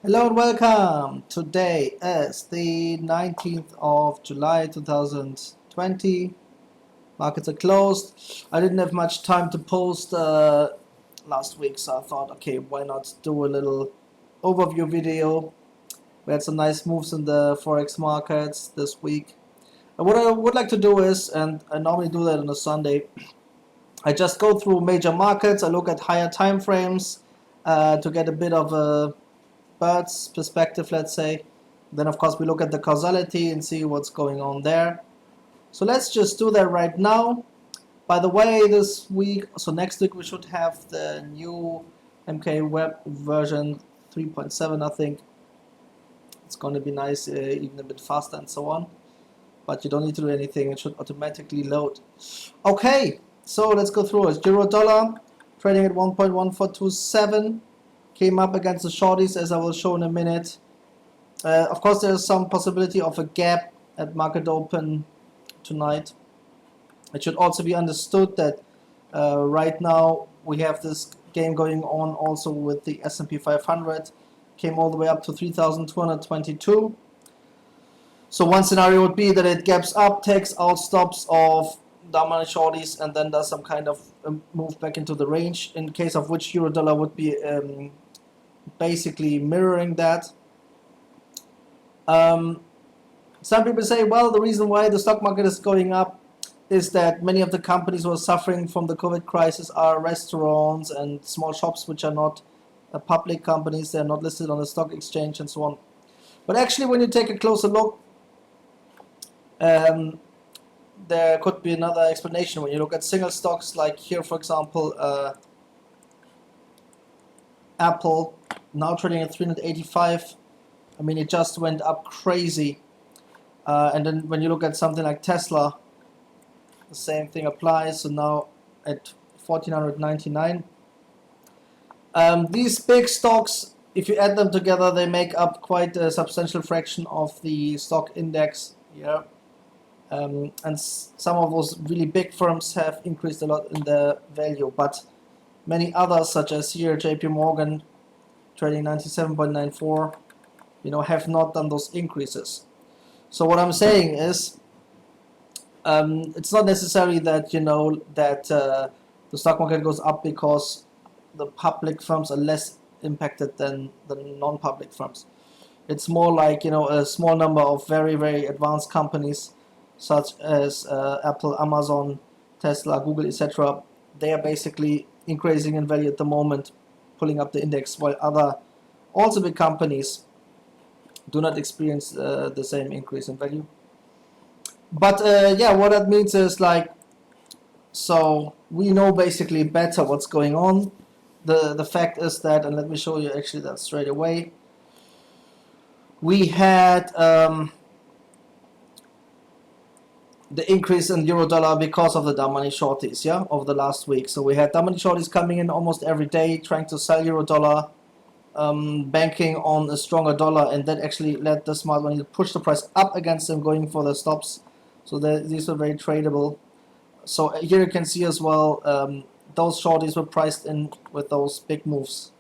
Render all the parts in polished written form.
Hello and welcome. Today is the 19th of July 2020. Markets are closed. I didn't have much time to post last week, so I thought, okay, why not do a little overview video. We had some nice moves in the Forex markets this week. And what I would like to do is, and I normally do that on a Sunday, I just go through major markets. I look at higher time frames to get a bit of a bird's perspective, let's say. Then of course we look at the causality and see what's going on there. So let's just do that right now. By the way, this week, so next week we should have the new MK Web version 3.7, I think. It's going to be nice, even a bit faster and so on. But you don't need to do anything, it should automatically load. Okay, so let's go through it. Euro dollar trading at 1.1427. Came up against the shorties, as I will show in a minute. Of course, there is some possibility of a gap at market open tonight. It should also be understood that right now we have this game going on also with the S&P 500. Came all the way up to 3,222. So one scenario would be that it gaps up, takes out stops of down money shorties, and then does some kind of move back into the range. In case of which euro dollar would be basically mirroring that. Some people say, well, the reason why the stock market is going up is that many of the companies who are suffering from the COVID crisis are restaurants and small shops which are not public companies, they're not listed on the stock exchange and so on. But actually, when you take a closer look, there could be another explanation. When you look at single stocks, like here, for example, Apple, now trading at 385. I mean, it just went up crazy. And then when you look at something like Tesla, the same thing applies. So now at 1499. These big stocks, if you add them together, they make up quite a substantial fraction of the stock index. Yeah. And some of those really big firms have increased a lot in their value, but many others, such as here JP Morgan, trading 97.94, have not done those increases. So what I'm saying is, it's not necessarily that the stock market goes up because the public firms are less impacted than the non-public firms. It's more like a small number of very, very advanced companies such as Apple, Amazon, Tesla, Google, etc. They are basically increasing in value at the moment, pulling up the index, while other also big companies do not experience the same increase in value. But yeah, what that means is so we know basically better what's going on. The fact is that, and let me show you actually that straight away, we had the increase in euro dollar because of the down money shorties, yeah, over the last week. So we had down money shorties coming in almost every day trying to sell euro dollar, banking on a stronger dollar, and that actually led the smart money to push the price up against them, going for the stops. So these were very tradable. So here you can see as well, those shorties were priced in with those big moves.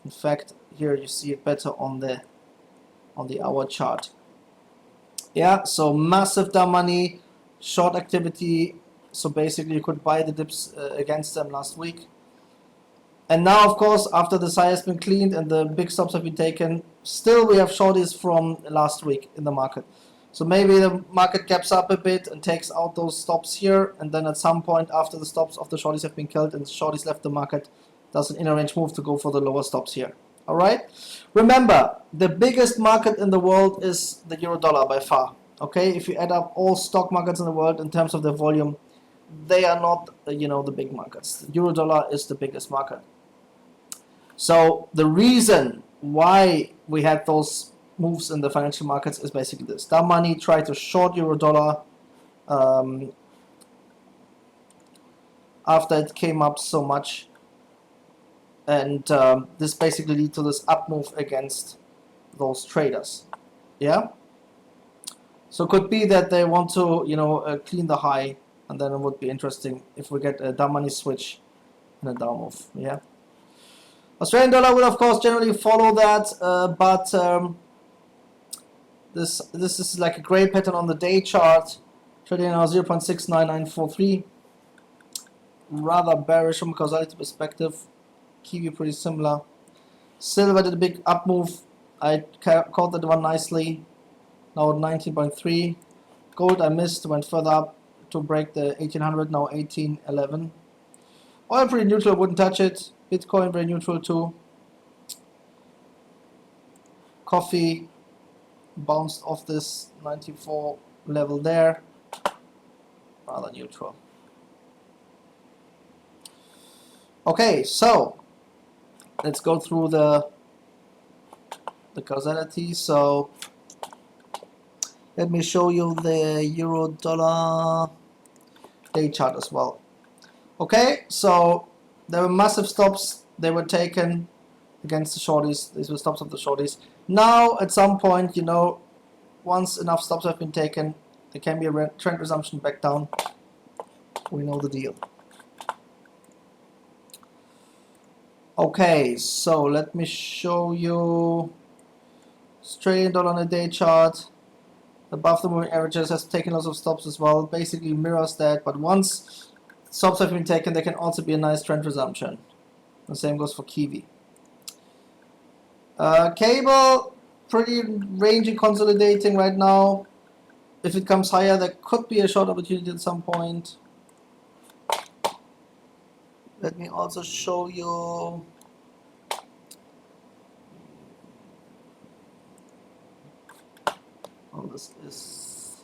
In fact, here you see it better on the hour chart. Yeah, so massive down money, short activity. So basically you could buy the dips against them last week. And now, of course, after the SI has been cleaned and the big stops have been taken, still we have shorties from last week in the market. So maybe the market gaps up a bit and takes out those stops here, and then at some point after the stops of the shorties have been killed and the shorties left the market, does an inner range move to go for the lower stops here. Alright? Remember, the biggest market in the world is the euro dollar by far. Okay? If you add up all stock markets in the world in terms of their volume, they are not, the big markets. The euro dollar is the biggest market. So the reason why we had those moves in the financial markets is basically this. Down money tried to short euro dollar after it came up so much, and this basically led to this up move against those traders. Yeah. So it could be that they want to clean the high, and then it would be interesting if we get a down money switch and a down move. Yeah. Australian dollar will of course generally follow that, but this is like a gray pattern on the day chart, trading now 0.69943. Rather bearish from a causality perspective. Kiwi pretty similar. Silver did a big up move. I caught that one nicely. Now at 19.3. Gold I missed, went further up to break the 1800, now 1811. Oil pretty neutral, wouldn't touch it. Bitcoin very neutral too. Coffee bounced off this 94 level there. Rather neutral. Okay, so let's go through the causality. So let me show you the euro dollar day chart as well. Okay, so there were massive stops. They were taken against the shorties. These were stops of the shorties. Now at some point, you know, once enough stops have been taken, there can be a trend resumption back down. We know the deal. Okay, so let me show you Australian dollar on a day chart. Above the moving averages has taken lots of stops as well. Basically mirrors that, but once stops have been taken, there can also be a nice trend resumption. The same goes for Kiwi. Cable, pretty rangy, consolidating right now. If it comes higher, there could be a short opportunity at some point. Let me also show you this is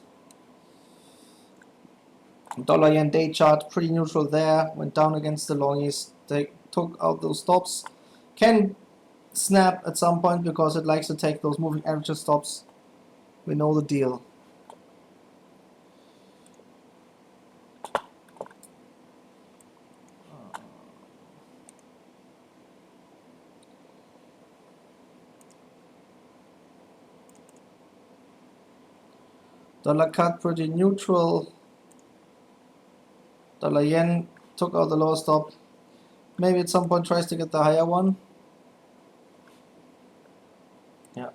dollar yen day chart, pretty neutral there. Went down against the longies. They took out those stops. Can snap at some point because it likes to take those moving averages stops. We know the deal. Dollar cut pretty neutral. Dollar yen took out the lower stop. Maybe at some point tries to get the higher one. Yeah.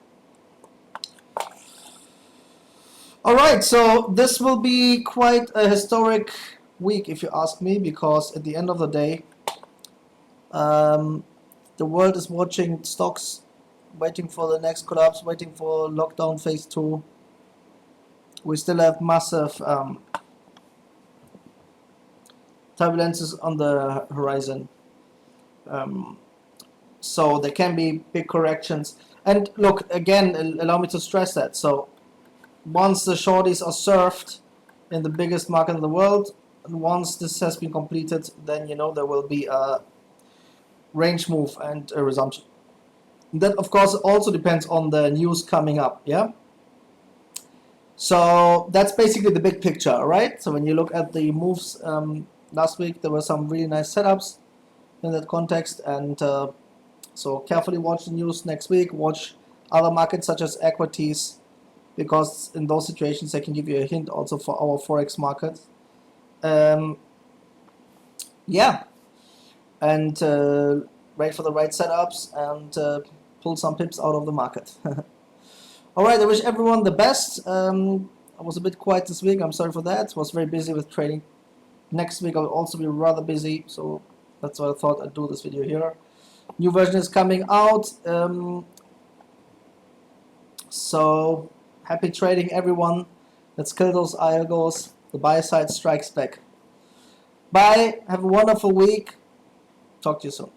Alright, so this will be quite a historic week if you ask me, because at the end of the day, the world is watching stocks, waiting for the next collapse, waiting for lockdown phase 2. We still have massive turbulences on the horizon. So there can be big corrections. And look, again, allow me to stress that. So once the shorties are served in the biggest market in the world, and once this has been completed, then you know there will be a range move and a resumption. That of course also depends on the news coming up, yeah? So that's basically the big picture, right? So when you look at the moves last week, there were some really nice setups in that context, and so carefully watch the news next week, watch other markets such as equities, because in those situations they can give you a hint also for our forex market. Yeah, and wait for the right setups and pull some pips out of the market. Alright, I wish everyone the best. I was a bit quiet this week, I'm sorry for that. Was very busy with trading. Next week I'll also be rather busy, so that's why I thought I'd do this video here. New version is coming out. So happy trading everyone. Let's kill those algos. The buy side strikes back. Bye, have a wonderful week. Talk to you soon.